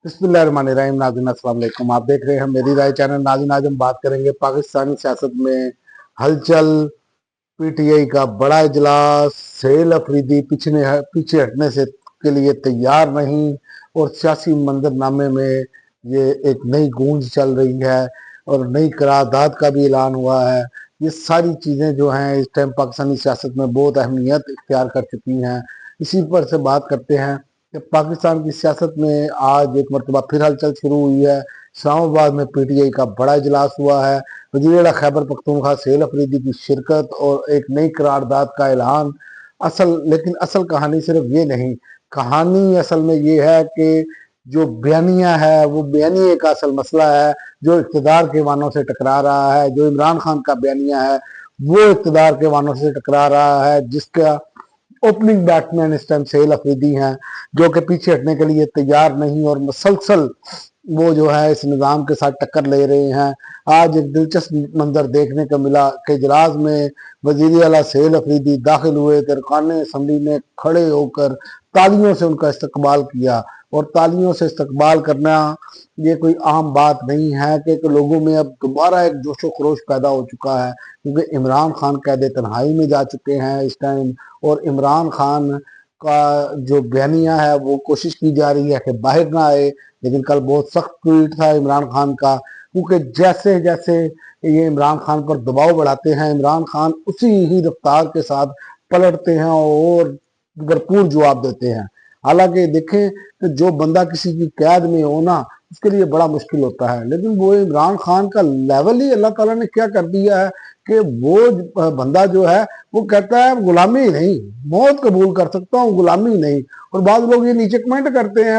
बिस्मिल्लाहिर्रहमानिर्रहीम। नाज़रीन अस्सलाम वालेकुम। आप देख रहे हैं मेरी राय चैनल। नाज़रीन आज हम बात करेंगे पाकिस्तानी सियासत में हलचल, पीटीआई का बड़ा इजलास, सेल अफरीदी पीछे हटने से के लिए तैयार नहीं और सियासी मंजरनामे में ये एक नई गूंज चल रही है और नई करारदाद का भी ऐलान हुआ है। ये सारी चीज़ें जो हैं इस टाइम पाकिस्तानी सियासत में बहुत अहमियत इख्तियार कर चुकी हैं। इसी पर से बात करते हैं कि पाकिस्तान की सियासत में आज एक मरतबा फिर हलचल शुरू हुई है। इस्लामाबाद में पीटीआई का बड़ा इजलास हुआ है। वज़ीर खैबर पख्तूनख्वा सेल अफरीदी की शिरकत और एक नई करारदाद का ऐलान। लेकिन असल कहानी सिर्फ ये नहीं, कहानी असल में ये है कि जो बयानिया है वो बयानिए का असल मसला है, जो इक़्तिदार के वानों से टकरा रहा है। जो इमरान खान का बयानिया है वो इक़्तिदार के वानों से टकरा रहा है, जिसका ओपनिंग बैट्समैन इस टाइम सेल अफरीदी हैं, जो कि पीछे हटने के लिए तैयार नहीं और मुसलसल वो जो है इस निज़ाम के साथ टक्कर ले रहे हैं। आज एक दिलचस्प मंजर देखने को मिला कि इजलास में वज़ीर आला सेल अफरीदी दाखिल हुए, अरकान असम्बली ने खड़े होकर तालियों से उनका इस्तकबाल किया। और तालियों से इस्तकबाल करना ये कोई आम बात नहीं है कि लोगों में अब दोबारा एक जोशो खरोश पैदा हो चुका है, क्योंकि इमरान खान कैद तन्हाई में जा चुके हैं इस टाइम। और इमरान खान का जो बयानिया है वो कोशिश की जा रही है कि बाहर ना आए, लेकिन कल बहुत सख्त ट्वीट था इमरान खान का, क्योंकि जैसे जैसे ये इमरान खान पर दबाव बढ़ाते हैं, इमरान खान उसी ही रफ्तार के साथ पलटते हैं और भरपूर जवाब देते हैं। हालांकि देखें कि जो बंदा किसी की कैद में हो ना, उसके लिए बड़ा मुश्किल होता है, लेकिन वो इमरान खान का लेवल ही अल्लाह ताला ने क्या कर दिया है कि वो बंदा जो है वो कहता है गुलामी नहीं, मौत कबूल कर सकता हूँ, गुलामी नहीं। और बाद लोग ये नीचे कमेंट करते हैं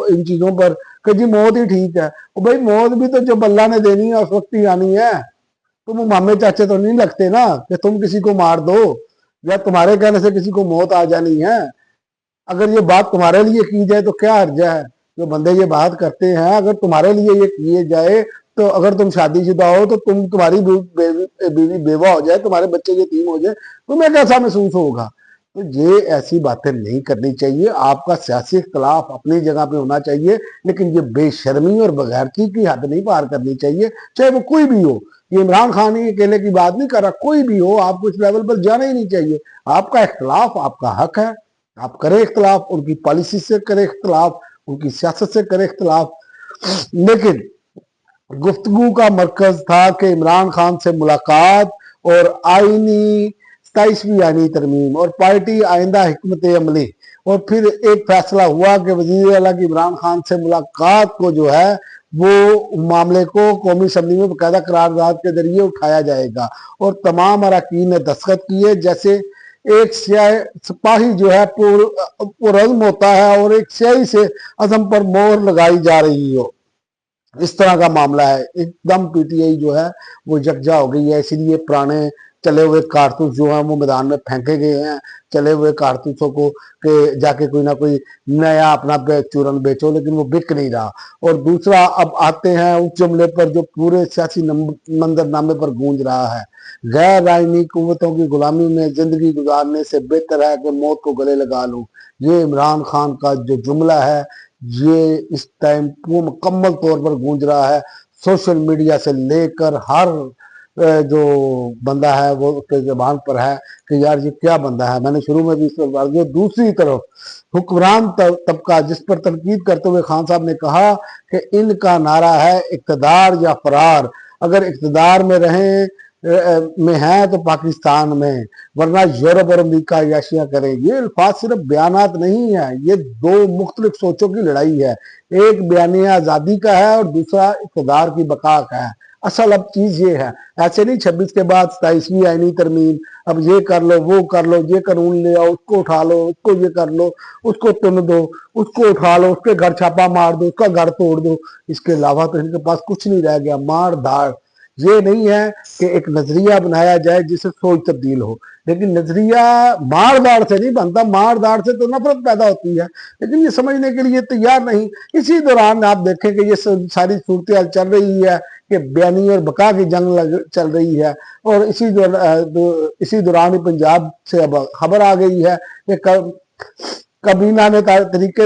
इन चीज़ों पर कि जी मौत ही ठीक है। और भाई मौत भी तो जब अल्लाह ने देनी है उस वक्त ही आनी है। तुम मामे चाचे तो नहीं लगते ना कि तुम किसी को मार दो या तुम्हारे कहने से किसी को मौत आ जानी है। अगर ये बात तुम्हारे लिए की जाए तो क्या हर्जा है? जो बंदे ये बात करते हैं, अगर तुम्हारे लिए ये किए जाए तो अगर तुम शादीशुदा हो तो तुम्हारी बीवी बेवा हो जाए, तुम्हारे बच्चे यतीम हो जाए, तुम्हें कैसा महसूस होगा? तो ये ऐसी बातें नहीं करनी चाहिए। आपका सियासी इख्तलाफ अपनी जगह पे होना चाहिए, लेकिन ये बेशर्मी और बगैरती की हद नहीं पार करनी चाहिए, चाहे वो कोई भी हो। ये इमरान खान ही अकेले की बात नहीं कर रहा, कोई भी हो, आपको इस लेवल पर जाना ही नहीं चाहिए। आपका इख्तलाफ आपका हक है, आप करें इख्तलाफ, उनकी पॉलिसी से करें इख्तलाफ, उनकी सियासत से करें इख्तलाफ, लेकिन गुफ्तगू का मरकज था कि इमरान खान से मुलाकात और आईनी 27वीं आईनी तरमीम और पार्टी आइंदा हिकमत अमली। और फिर एक फैसला हुआ कि वज़ीर आला की इमरान खान से मुलाकात को जो है वो मामले को कौमी असम्बली में बाकायदा करारदाद के जरिए उठाया जाएगा। और तमाम अरकान ने दस्तखत किए, जैसे एक सिपाही जो है पुरज़्म होता है और एक स्याही से अज़म पर मोहर लगाई जा रही हो, इस तरह का मामला है। एकदम पीटीआई जो है वो यकजा हो गई है। इसीलिए पुराने चले हुए कारतूस जो हैं वो मैदान में फेंके गए हैं। चले हुए कारतूसों को के जाके कोई ना कोई नया अपना चूरन बेचो, लेकिन वो बिक नहीं रहा। और दूसरा, अब आते हैं उस जुमले पर जो पूरे सियासी मंजरनामे पर गूंज रहा है, गैर आईनी कुव्वतों की गुलामी में जिंदगी गुजारने से बेहतर है कि मौत को गले लगा लूं। ये इमरान खान का जो जुमला है ये इस टाइम वो मुकम्मल तौर पर गूंज रहा है। सोशल मीडिया से लेकर हर जो बंदा है वो उसके जबान पर है कि यार ये क्या बंदा है। मैंने शुरू में भी इस पर बात की। दूसरी तरफ हुक्मरान तबका, जिस पर तनकीद करते हुए खान साहब ने कहा कि इनका नारा है इक़्तिदार या फरार। अगर इक़्तिदार में रहें में है तो पाकिस्तान में, वरना यूरोप और अमेरिका याशियां करें। ये अल्फाज सिर्फ बयानात नहीं है, ये दो मुख्तलिफ सोचों की लड़ाई है। एक बयानिया आज़ादी का है और दूसरा इक़्तिदार की बका का है। असल अब चीज ये है, ऐसे नहीं 26 के बाद 27वीं आईनी तरमीम, अब ये कर लो वो कर लो, ये कानून ले आओ, उसको उठा लो, उसको ये कर लो, उसको तुम दो, उसको उठा लो, उसके घर छापा मार दो, उसका घर तोड़ दो। इसके अलावा तो इनके पास कुछ नहीं रह गया। मार धाड़ ये नहीं है कि एक नजरिया बनाया जाए जिससे सोच तब्दील हो, लेकिन नजरिया मार दाड़ से नहीं बनता। मार दाड़ से तो नफरत पैदा होती है, लेकिन ये समझने के लिए तैयार नहीं। इसी दौरान आप देखें कि ये सारी सूरत चल रही है कि बयानी और बका की जंग चल रही है। और इसी दौरान पंजाब से अब खबर आ गई है कि कबीना ने तरीके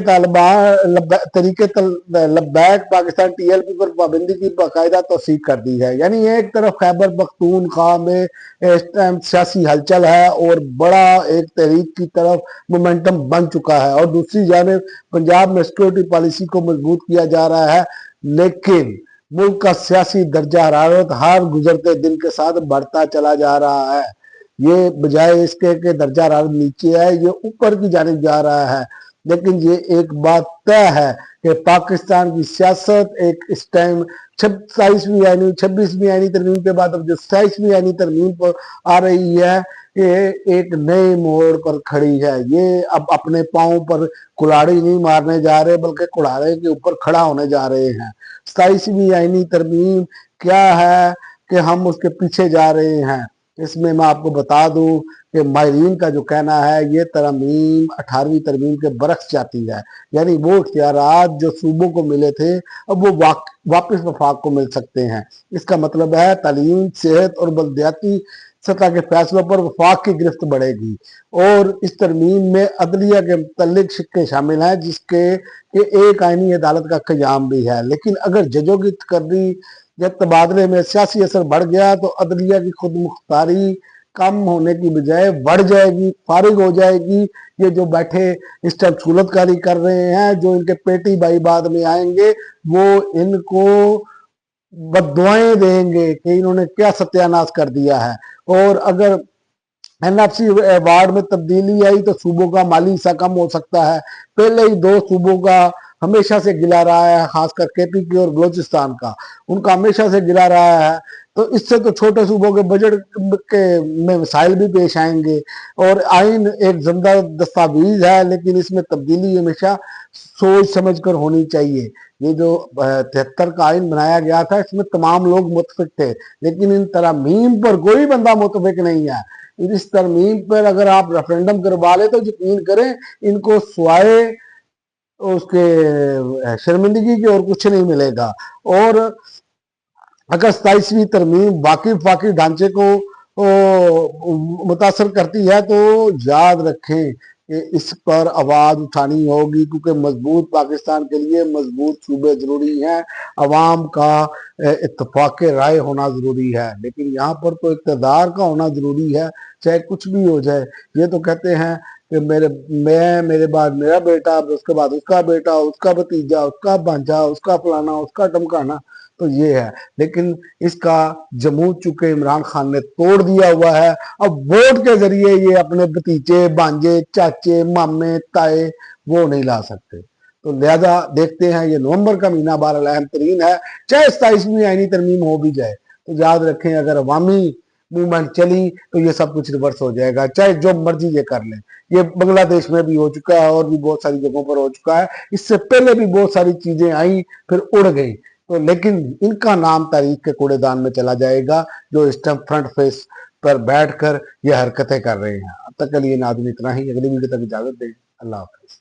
लब्बैक पाकिस्तान TLP पर पाबंदी की बाकायदा तौसीक कर दी है। यानी एक तरफ खैबर पख्तूनख्वा में इस टाइम सियासी हलचल है और बड़ा एक तहरीक की तरफ मोमेंटम बन चुका है, और दूसरी जानिब पंजाब में सिक्योरिटी पॉलिसी को मजबूत किया जा रहा है। लेकिन मुल्क का सियासी दर्जा हरारत हर गुजरते दिन के साथ बढ़ता चला जा रहा है। ये बजाय इसके कि दर्जा हरारत नीचे है, ये ऊपर की जानिब जा रहा है। लेकिन ये एक बात तय है कि पाकिस्तान की सियासत एक इस टाइम 26वीं आईनी तरमीम के बाद अब जो 27वीं आईनी तरमीम पर आ रही है, ये एक नए मोड़ पर खड़ी है। ये अब अपने पांव पर कुल्हाड़ी नहीं मारने जा रहे, बल्कि कुल्हाड़े के ऊपर खड़ा होने जा रहे हैं। 27वीं आईनी तरमीम क्या है कि हम उसके पीछे जा रहे हैं। इसमें मैं आपको बता दूं कि माहिरीन का जो कहना है, ये तरमीम 18वीं तरमीम के बरक्स जाती है। यानी वो इख्तियारात जो सूबों को मिले थे, अब वो वापस वफाक को मिल सकते हैं। इसका मतलब है तालीम, सेहत और बल्दियाती सतह के फैसलों पर वफाक की गिरफ्त बढ़ेगी। और इस तरमीम में अदलिया के मुतल्लिक शिक्के शामिल हैं, जिसके एक आईनी अदालत का क़याम भी है। लेकिन अगर जजों की तकर्री या तबादले में सियासी असर बढ़ गया तो अदलिया की खुद मुख्तारी कम होने की बजाय बढ़ जाएगी, फारिग हो जाएगी। ये जो बैठे इस टाइम सूलतकारी कर रहे हैं, जो इनके पेटी भाई बाद में आएंगे, वो इनको बद्दुआएं देंगे कि इन्होंने क्या सत्यानाश कर दिया है। और अगर NFC वार्ड में तब्दीली आई तो सूबों का माली हिस्सा कम हो सकता है। पहले ही 2 सूबों का हमेशा से गिला रहा है, खासकर KPK और बलोचिस्तान का, उनका हमेशा से गिला रहा है। तो इससे तो छोटे सूबों के बजट के में मसाइल भी पेश आएंगे। और आइन एक जिंदा दस्तावेज है, लेकिन इसमें तब्दीली हमेशा सोच समझ कर होनी चाहिए। ये जो 73 का आइन बनाया गया था, इसमें तमाम लोग मुतफिक थे, लेकिन इन तरमीम पर कोई बंदा मुतफिक नहीं है। इस तरमीम पर अगर आप रेफरेंडम करवा ले तो यकीन करें, इनको स्वाए उसके शर्मिंदगी की और कुछ नहीं मिलेगा। और अगर 27वीं तरमीम वाकई ढांचे को मुतासर करती है तो याद रखें कि इस पर आवाज उठानी होगी, क्योंकि मजबूत पाकिस्तान के लिए मजबूत सूबे जरूरी हैं, अवाम का इत्तेफाक राय होना जरूरी है। लेकिन यहाँ पर तो इक़्तिदार का होना जरूरी है, चाहे कुछ भी हो जाए। ये तो कहते हैं कि मेरे बाद मेरा बेटा, उसके बाद उसका बेटा, उसका भतीजा, उसका भांजा, उसका फलाना, उसका टमकाना, तो ये है। लेकिन इसका जमू चुके इमरान खान ने तोड़ दिया हुआ है। अब वोट के जरिए ये अपने भतीजे, भांजे, चाचे, मामे, ताए वो नहीं ला सकते। तो लिहाजा देखते हैं, ये नवंबर का महीना बहरहाल अहम तरीन है, चाहे 27वीं आईनी तरमीम हो भी जाए। तो याद रखें, अगर अवामी मूवमेंट चली तो ये सब कुछ रिवर्स हो जाएगा, चाहे जो मर्जी ये कर लें। ये बांग्लादेश में भी हो चुका है और भी बहुत सारी जगहों पर हो चुका है। इससे पहले भी बहुत सारी चीजें आई, फिर उड़ गई। तो लेकिन इनका नाम तारीख के कूड़ेदान में चला जाएगा, जो इस टाइम फ्रंट फेस पर बैठकर ये हरकतें कर रहे हैं। अब तक के लिए नाज़रीन इतना ही। अगली वीडियो तक इजाजत दें। अल्लाह हाफिज।